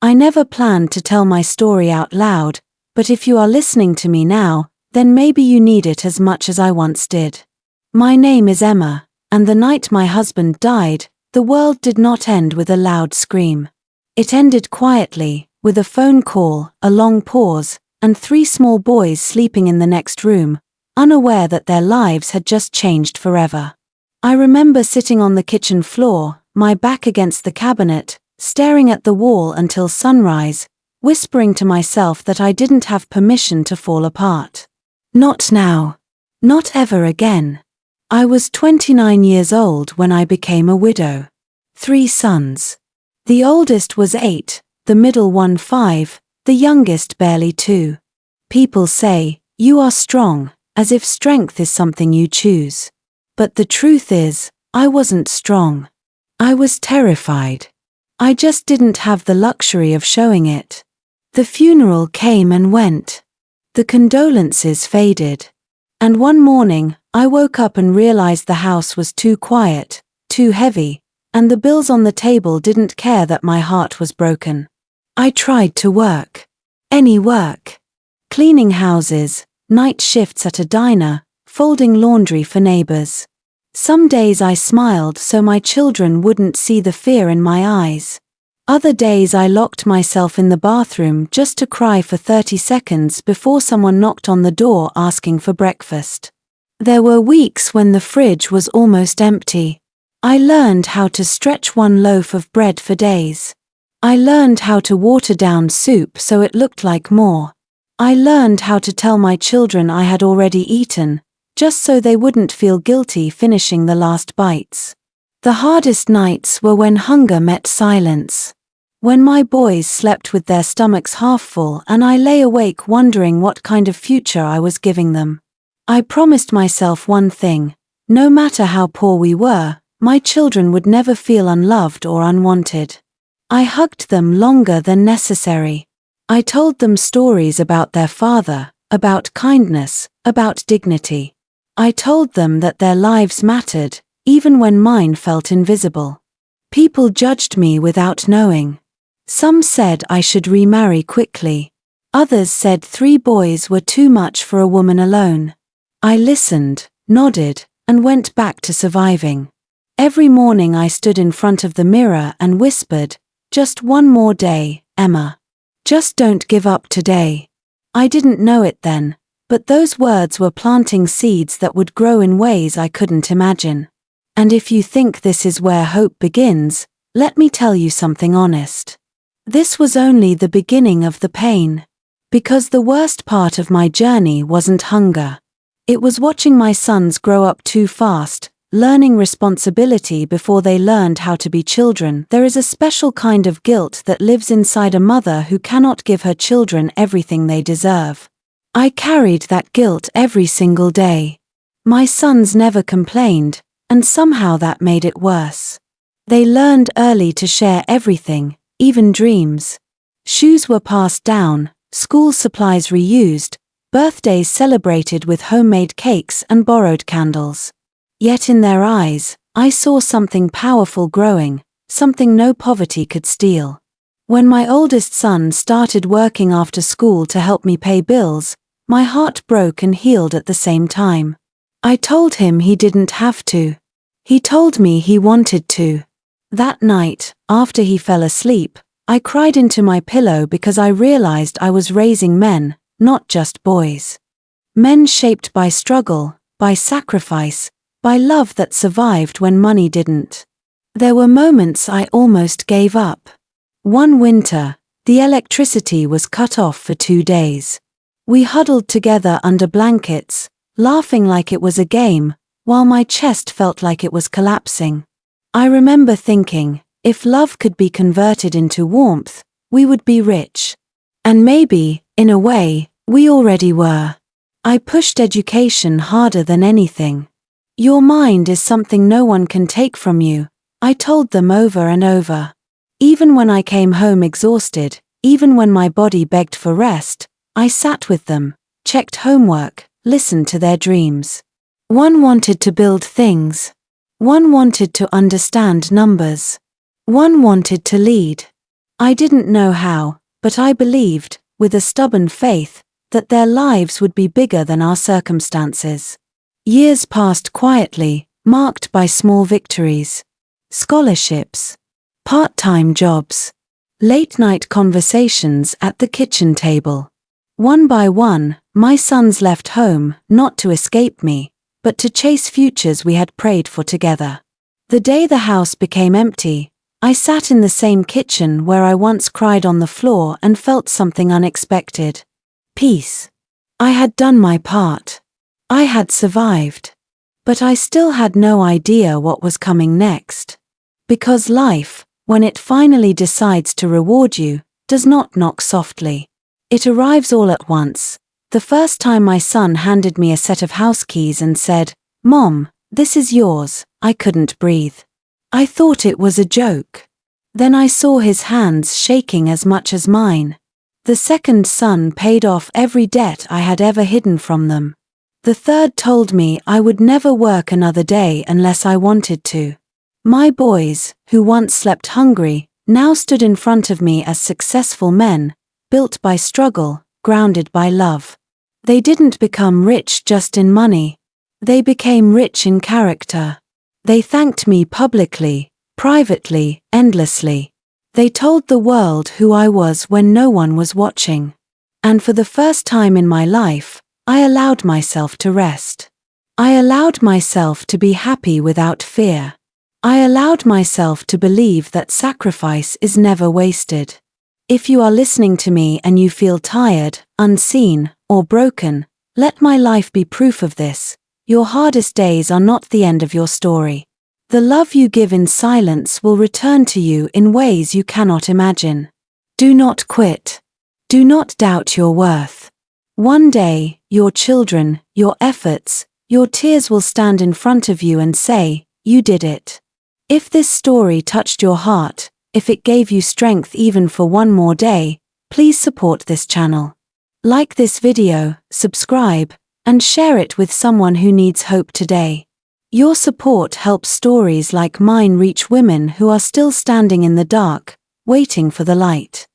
I never planned to tell my story out loud, but if you are listening to me now, then maybe you need it as much as I once did. My name is Emma, and the night my husband died, the world did not end with a loud scream. It ended quietly, with a phone call, a long pause, and 3 small boys sleeping in the next room, unaware that their lives had just changed forever. I remember sitting on the kitchen floor, my back against the cabinet, staring at the wall until sunrise, whispering to myself that I didn't have permission to fall apart. Not now. Not ever again. I was 29 years old when I became a widow. 3 sons. The oldest was 8, the middle one 5, the youngest barely 2. People say, "You are strong," as if strength is something you choose. But the truth is, I wasn't strong. I was terrified. I just didn't have the luxury of showing it. The funeral came and went. The condolences faded. And one morning, I woke up and realized the house was too quiet, too heavy, and the bills on the table didn't care that my heart was broken. I tried to work. Any work. Cleaning houses, night shifts at a diner, folding laundry for neighbors. Some days I smiled so my children wouldn't see the fear in my eyes. Other days I locked myself in the bathroom just to cry for 30 seconds before someone knocked on the door asking for breakfast. There were weeks when the fridge was almost empty. I learned how to stretch one loaf of bread for days. I learned how to water down soup so it looked like more. I learned how to tell my children I had already eaten, just so they wouldn't feel guilty finishing the last bites. The hardest nights were when hunger met silence. When my boys slept with their stomachs half full and I lay awake wondering what kind of future I was giving them. I promised myself one thing: no matter how poor we were, my children would never feel unloved or unwanted. I hugged them longer than necessary. I told them stories about their father, about kindness, about dignity. I told them that their lives mattered, even when mine felt invisible. People judged me without knowing. Some said I should remarry quickly. Others said 3 boys were too much for a woman alone. I listened, nodded, and went back to surviving. Every morning I stood in front of the mirror and whispered, "Just one more day, Emma. Just don't give up today." I didn't know it then, but those words were planting seeds that would grow in ways I couldn't imagine. And if you think this is where hope begins, let me tell you something honest. This was only the beginning of the pain. Because the worst part of my journey wasn't hunger. It was watching my sons grow up too fast, learning responsibility before they learned how to be children. There is a special kind of guilt that lives inside a mother who cannot give her children everything they deserve. I carried that guilt every single day. My sons never complained, and somehow that made it worse. They learned early to share everything, even dreams. Shoes were passed down, school supplies reused, birthdays celebrated with homemade cakes and borrowed candles. Yet in their eyes, I saw something powerful growing, something no poverty could steal. When my oldest son started working after school to help me pay bills, my heart broke and healed at the same time. I told him he didn't have to. He told me he wanted to. That night, after he fell asleep, I cried into my pillow because I realized I was raising men, not just boys. Men shaped by struggle, by sacrifice, by love that survived when money didn't. There were moments I almost gave up. One winter, the electricity was cut off for 2 days. We huddled together under blankets, laughing like it was a game, while my chest felt like it was collapsing. I remember thinking, if love could be converted into warmth, we would be rich. And maybe, in a way, we already were. I pushed education harder than anything. Your mind is something no one can take from you, I told them over and over. Even when I came home exhausted, even when my body begged for rest, I sat with them, checked homework, listened to their dreams. One wanted to build things. One wanted to understand numbers. One wanted to lead. I didn't know how, but I believed, with a stubborn faith, that their lives would be bigger than our circumstances. Years passed quietly, marked by small victories. Scholarships, part-time jobs, late-night conversations at the kitchen table. One by one, my sons left home, not to escape me, but to chase futures we had prayed for together. The day the house became empty, I sat in the same kitchen where I once cried on the floor and felt something unexpected. Peace. I had done my part. I had survived. But I still had no idea what was coming next. Because life, when it finally decides to reward you, does not knock softly. It arrives all at once. The first time my son handed me a set of house keys and said, "Mom, this is yours," I couldn't breathe. I thought it was a joke. Then I saw his hands shaking as much as mine. The second son paid off every debt I had ever hidden from them. The third told me I would never work another day unless I wanted to. My boys, who once slept hungry, now stood in front of me as successful men, built by struggle, grounded by love. They didn't become rich just in money. They became rich in character. They thanked me publicly, privately, endlessly. They told the world who I was when no one was watching. And for the first time in my life, I allowed myself to rest. I allowed myself to be happy without fear. I allowed myself to believe that sacrifice is never wasted. If you are listening to me and you feel tired, unseen, or broken, let my life be proof of this. Your hardest days are not the end of your story. The love you give in silence will return to you in ways you cannot imagine. Do not quit. Do not doubt your worth. One day, your children, your efforts, your tears will stand in front of you and say, "You did it." If this story touched your heart, if it gave you strength even for one more day, please support this channel. Like this video, subscribe, and share it with someone who needs hope today. Your support helps stories like mine reach women who are still standing in the dark, waiting for the light.